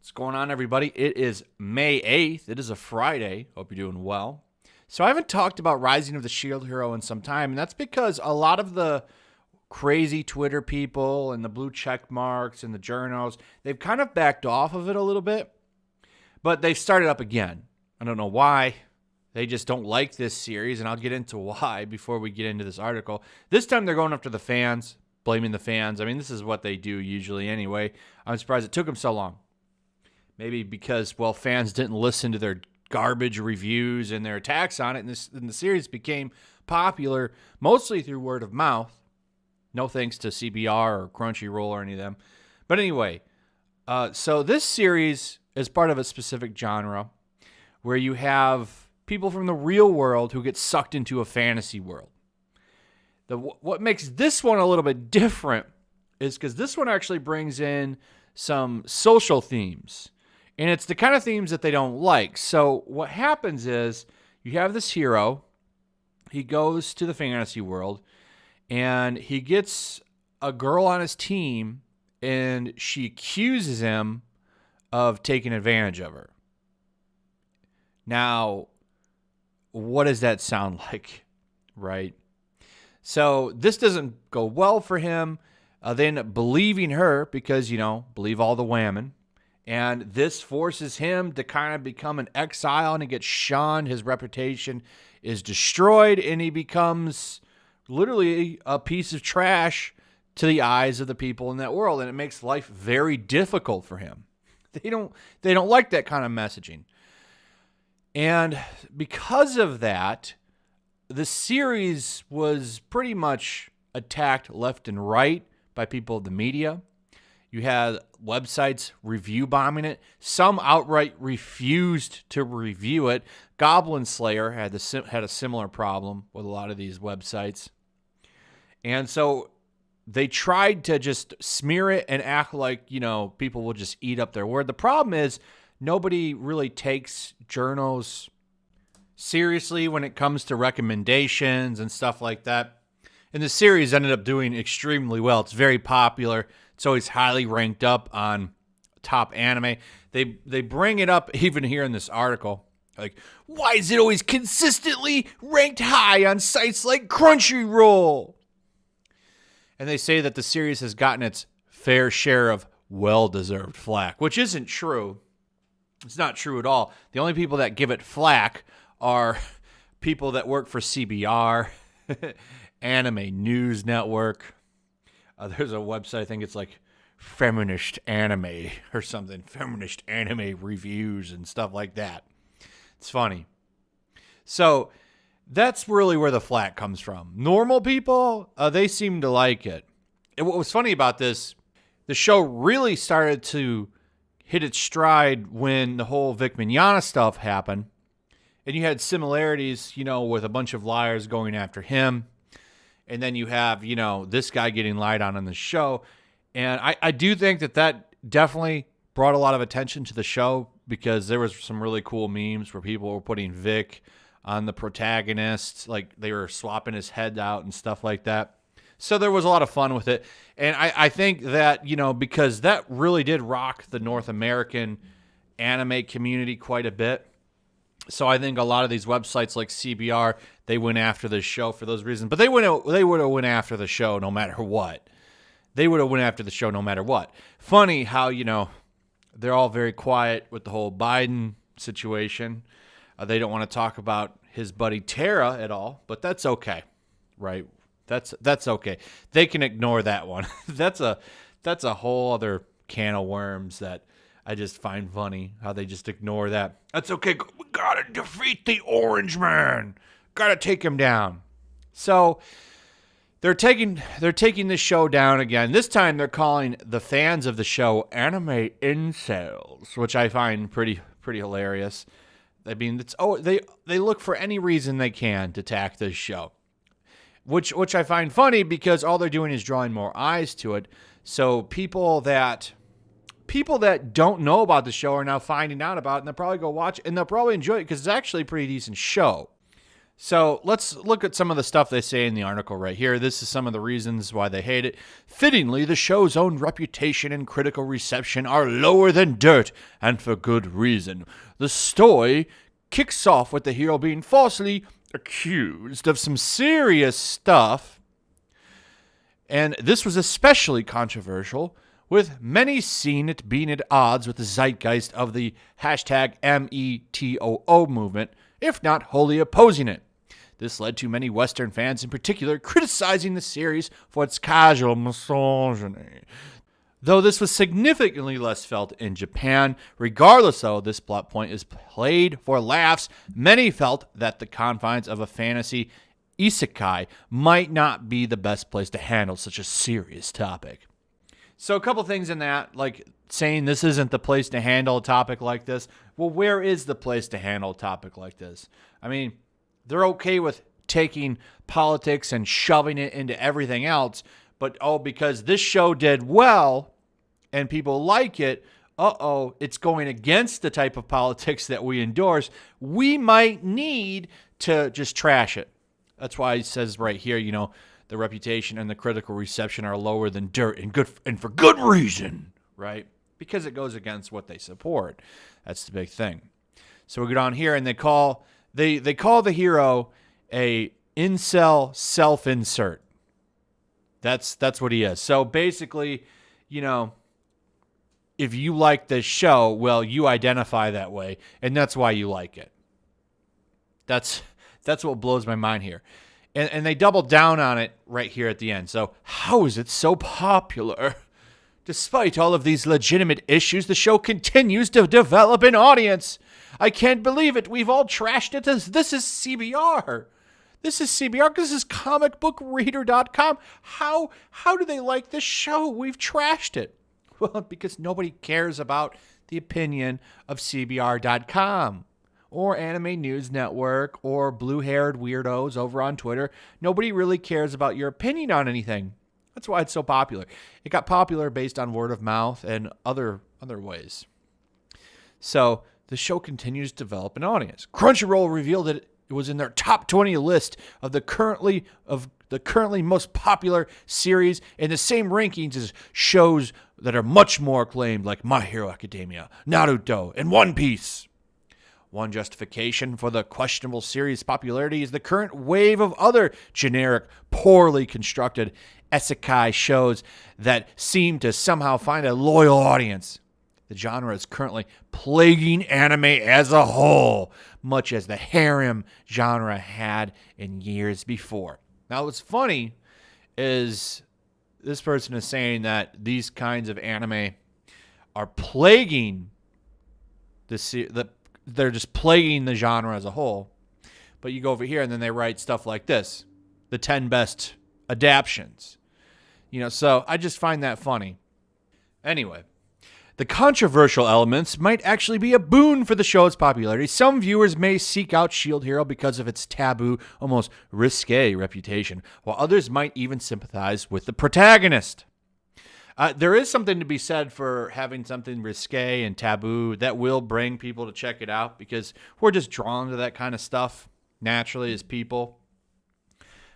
What's going on, everybody? It is May 8th. It is a Friday. Hope you're doing well. So I haven't talked about Rising of the Shield Hero in some time, and that's because a lot of the crazy Twitter people and the blue check marks and the journals, they've kind of backed off of it a little bit, but they've started up again. I don't know why. They just don't like this series, and I'll get into why before we get into this article. This time they're going after the fans, blaming the fans. I mean, this is what they do usually anyway. I'm surprised it took them so long. Maybe because, well, fans didn't listen to their garbage reviews and their attacks on it, and the series became popular mostly through word of mouth. No thanks to CBR or Crunchyroll or any of them. But anyway, so this series is part of a specific genre where you have people from the real world who get sucked into a fantasy world. What makes this one a little bit different is because this one actually brings in some social themes. And it's the kind of themes that they don't like. So what happens is you have this hero. He goes to the fantasy world, and he gets a girl on his team, and she accuses him of taking advantage of her. Now, what does that sound like, right? So this doesn't go well for him. They end up believing her because, believe all the women. And this forces him to kind of become an exile, and he gets shunned. His reputation is destroyed, and he becomes literally a piece of trash to the eyes of the people in that world. And it makes life very difficult for him. They don't like that kind of messaging. And because of that, the series was pretty much attacked left and right by people of the media. You had websites review bombing it. Some outright refused to review it. Goblin Slayer had a similar problem with a lot of these websites. And so they tried to just smear it and act like, people will just eat up their word. The problem is nobody really takes journals seriously when it comes to recommendations and stuff like that. And the series ended up doing extremely well. It's very popular. It's always highly ranked up on top anime. They bring it up even here in this article. Like, why is it always consistently ranked high on sites like Crunchyroll? And they say that the series has gotten its fair share of well-deserved flack, which isn't true. It's not true at all. The only people that give it flack are people that work for CBR, Anime News Network. There's a website, I think it's like Feminist Anime or something. Feminist Anime Reviews and stuff like that. It's funny. So that's really where the flack comes from. Normal people, they seem to like it. And what was funny about this, the show really started to hit its stride when the whole Vic Mignogna stuff happened. And you had similarities, with a bunch of liars going after him. And then you have, this guy getting lied on in the show. And I do think that definitely brought a lot of attention to the show because there was some really cool memes where people were putting Vic on the protagonist. Like they were swapping his head out and stuff like that. So there was a lot of fun with it. And I think that, because that really did rock the North American anime community quite a bit. So I think a lot of these websites like CBR, they went after this show for those reasons. But they would have went after the show no matter what. They would have went after the show no matter what. Funny how, they're all very quiet with the whole Biden situation. They don't want to talk about his buddy Tara at all, but that's okay, right? That's okay. They can ignore that one. That's a whole other can of worms that I just find funny how they just ignore that. That's okay. We gotta defeat the Orange Man. Gotta take him down. So they're taking this show down again. This time they're calling the fans of the show anime incels, which I find pretty hilarious. I mean, they look for any reason they can to attack this show, which I find funny because all they're doing is drawing more eyes to it. So people that don't know about the show are now finding out about it, and they'll probably go watch it, and they'll probably enjoy it because it's actually a pretty decent show. So let's look at some of the stuff they say in the article right here. This is some of the reasons why they hate it. Fittingly, the show's own reputation and critical reception are lower than dirt, and for good reason. The story kicks off with the hero being falsely accused of some serious stuff, and this was especially controversial, with many seeing it being at odds with the zeitgeist of the hashtag METOO movement, if not wholly opposing it. This led to many Western fans in particular criticizing the series for its casual misogyny. Though this was significantly less felt in Japan, regardless though this plot point is played for laughs, many felt that the confines of a fantasy isekai might not be the best place to handle such a serious topic. So a couple things in that, like saying this isn't the place to handle a topic like this. Well, where is the place to handle a topic like this? I mean, they're okay with taking politics and shoving it into everything else, but because this show did well and people like it, it's going against the type of politics that we endorse, we might need to just trash it. That's why it says right here, the reputation and the critical reception are lower than dirt, and for good reason, right? Because it goes against what they support. That's the big thing. So we go down here and they call the hero a incel self-insert. That's what he is. So basically, if you like this show, well, you identify that way, and that's why you like it. That's what blows my mind here. And they double down on it right here at the end. So how is it so popular? Despite all of these legitimate issues, the show continues to develop an audience. I can't believe it. We've all trashed it. This is CBR. This is CBR. This is comicbookreader.com. How do they like this show? We've trashed it. Well, because nobody cares about the opinion of CBR.com or Anime News Network or blue-haired weirdos over on Twitter. Nobody really cares about your opinion on anything. That's why it's so popular. It got popular based on word of mouth and other ways. So the show continues to develop an audience. Crunchyroll revealed that it was in their top 20 list of the currently most popular series in the same rankings as shows that are much more acclaimed, like My Hero Academia, Naruto, and One Piece. One justification for the questionable series' popularity is the current wave of other generic, poorly constructed isekai shows that seem to somehow find a loyal audience. The genre is currently plaguing anime as a whole, much as the harem genre had in years before. Now, what's funny is this person is saying that these kinds of anime are plaguing they're just plaguing the genre as a whole. But you go over here and then they write stuff like this: the 10 best adaptions. So I just find that funny. Anyway, the controversial elements might actually be a boon for the show's popularity. Some viewers may seek out Shield Hero because of its taboo, almost risque reputation, while others might even sympathize with the protagonist. There is something to be said for having something risque and taboo that will bring people to check it out, because we're just drawn to that kind of stuff naturally as people.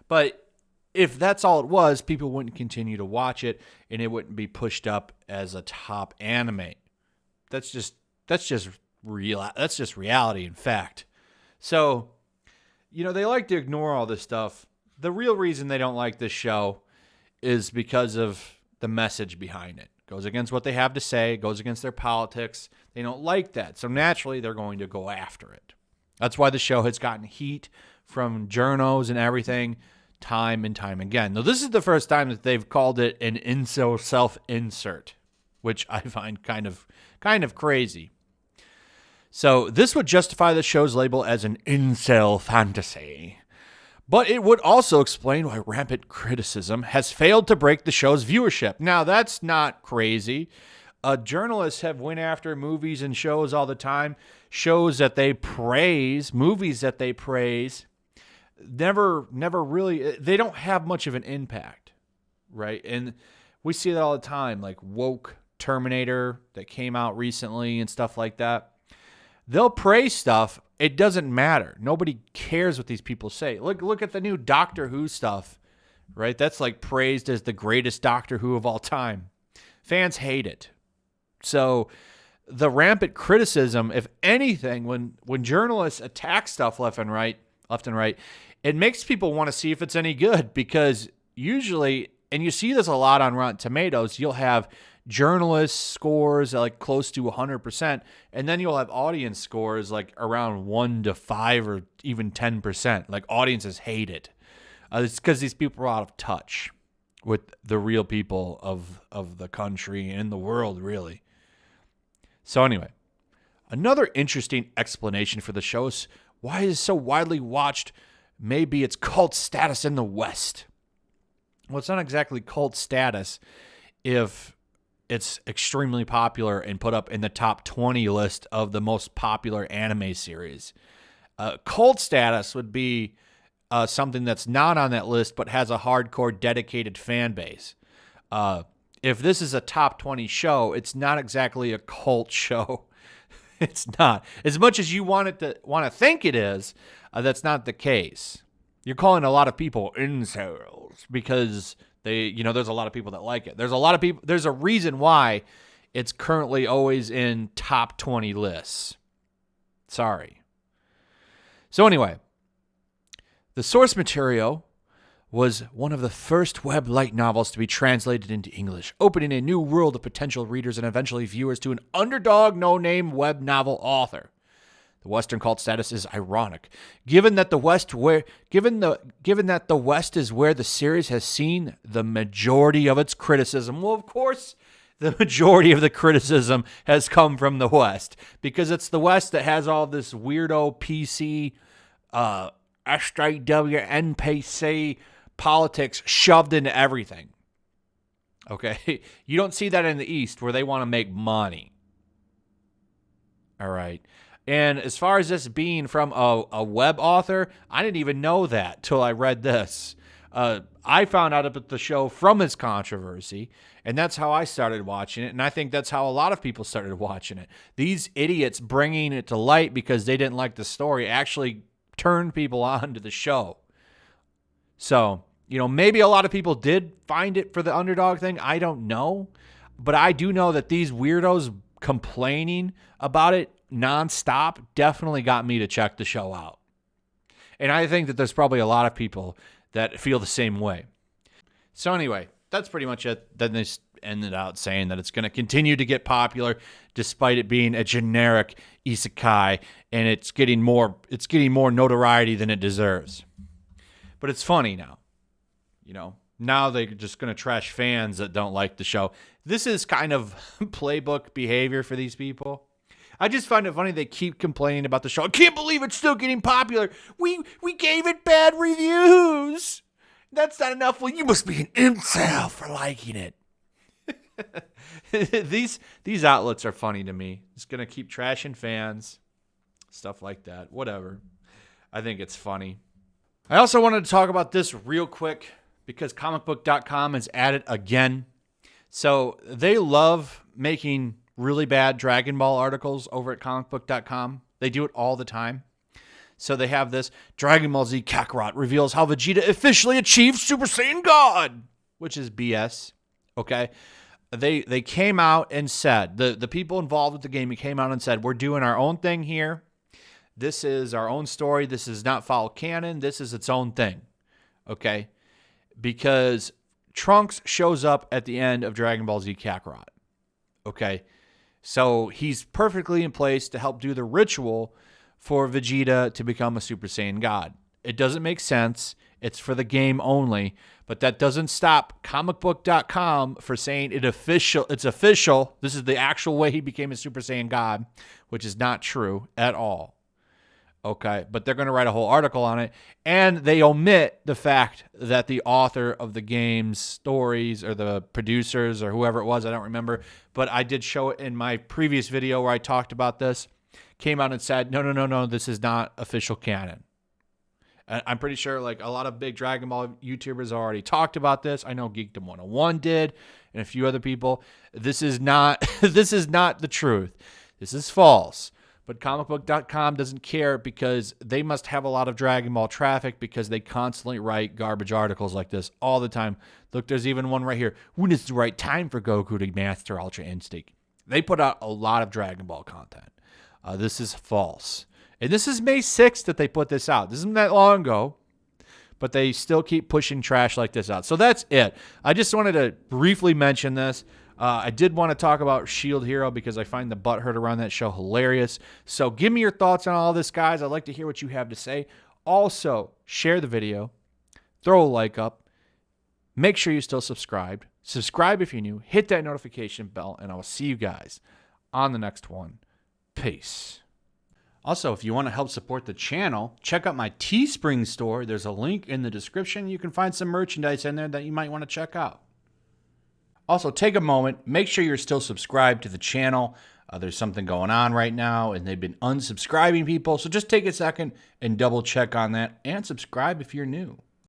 But if that's all it was, people wouldn't continue to watch it, and it wouldn't be pushed up as a top anime. That's just reality and fact. So, they like to ignore all this stuff. The real reason they don't like this show is because of the message behind it. Goes against what they have to say, goes against their politics. They don't like that. So naturally, they're going to go after it. That's why the show has gotten heat from journos and everything time and time again. Now, this is the first time that they've called it an incel self-insert, which I find kind of crazy. So this would justify the show's label as an incel fantasy. But it would also explain why rampant criticism has failed to break the show's viewership. Now, that's not crazy. Journalists have went after movies and shows all the time. Shows that they praise, movies that they praise, never really, they don't have much of an impact, right? And we see that all the time, like woke Terminator that came out recently and stuff like that. they'll praise stuff. It doesn't matter. Nobody cares what these people say. Look at the new Doctor Who stuff, right? That's like praised as the greatest Doctor Who of all time. Fans hate it. So the rampant criticism, if anything, when journalists attack stuff left and right, it makes people want to see if it's any good, because usually, and you see this a lot on Rotten Tomatoes, you'll have journalist scores like close to 100%, and then you'll have audience scores like around 1 to 5 or even 10%. Like audiences hate it. It's because these people are out of touch with the real people of the country and the world, really. So anyway, another interesting explanation for the show is why it is so widely watched. Maybe its cult status in the West. Well, it's not exactly cult status if it's extremely popular and put up in the top 20 list of the most popular anime series. Cult status would be something that's not on that list but has a hardcore dedicated fan base. If this is a top 20 show, it's not exactly a cult show. It's not. As much as you want to think it is, that's not the case. You're calling a lot of people incels because there's a lot of people that like it. There's a lot of people. There's a reason why it's currently always in top 20 lists. Sorry. So anyway, the source material was one of the first web light novels to be translated into English, opening a new world of potential readers and eventually viewers to an underdog, no-name web novel author. The Western cult status is ironic, given that the West is where the series has seen the majority of its criticism. Well, of course, the majority of the criticism has come from the West, because it's the West that has all this weirdo PC, SJW, NPC politics shoved into everything. Okay? You don't see that in the East, where they want to make money. All right. And as far as this being from a web author, I didn't even know that till I read this. I found out about the show from its controversy, and that's how I started watching it, and I think that's how a lot of people started watching it. These idiots bringing it to light because they didn't like the story actually turned people on to the show. So, maybe a lot of people did find it for the underdog thing. I don't know. But I do know that these weirdos complaining about it nonstop definitely got me to check the show out. And I think that there's probably a lot of people that feel the same way. So anyway, that's pretty much it. Then they ended out saying that it's going to continue to get popular despite it being a generic isekai, and it's getting more notoriety than it deserves. But it's funny now. Now they're just going to trash fans that don't like the show. This is kind of playbook behavior for these people. I just find it funny they keep complaining about the show. I can't believe it's still getting popular. We gave it bad reviews. That's not enough. Well, you must be an incel for liking it. These outlets are funny to me. It's going to keep trashing fans, stuff like that. Whatever. I think it's funny. I also wanted to talk about this real quick because comicbook.com is at it again. So they love making really bad Dragon Ball articles over at comicbook.com. They do it all the time. So they have this Dragon Ball Z Kakarot reveals how Vegeta officially achieved Super Saiyan God, which is BS. Okay. They came out and said, the people involved with the game came out and said, we're doing our own thing here. This is our own story. This is not follow canon. This is its own thing. Okay. Because Trunks shows up at the end of Dragon Ball Z Kakarot. Okay. So he's perfectly in place to help do the ritual for Vegeta to become a Super Saiyan God. It doesn't make sense. It's for the game only. But that doesn't stop comicbook.com for saying it's official. This is the actual way he became a Super Saiyan God, which is not true at all. Okay, but they're going to write a whole article on it, and they omit the fact that the author of the game's stories or the producers or whoever it was, I don't remember, but I did show it in my previous video where I talked about this, came out and said, no, this is not official canon. And I'm pretty sure like a lot of big Dragon Ball YouTubers already talked about this. I know Geekdom 101 did, and a few other people. This is not the truth. This is false. But comicbook.com doesn't care because they must have a lot of Dragon Ball traffic because they constantly write garbage articles like this all the time. Look, there's even one right here. When is the right time for Goku to master Ultra Instinct? They put out a lot of Dragon Ball content. This is false. And this is May 6th that they put this out. This isn't that long ago, but they still keep pushing trash like this out. So that's it. I just wanted to briefly mention this. I did want to talk about Shield Hero because I find the butthurt around that show hilarious. So give me your thoughts on all this, guys. I'd like to hear what you have to say. Also, share the video. Throw a like up. Make sure you're still subscribed. Subscribe if you're new. Hit that notification bell, and I will see you guys on the next one. Peace. Also, if you want to help support the channel, check out my Teespring store. There's a link in the description. You can find some merchandise in there that you might want to check out. Also, take a moment. Make sure you're still subscribed to the channel. There's something going on right now, and they've been unsubscribing people. So just take a second and double check on that, and subscribe if you're new.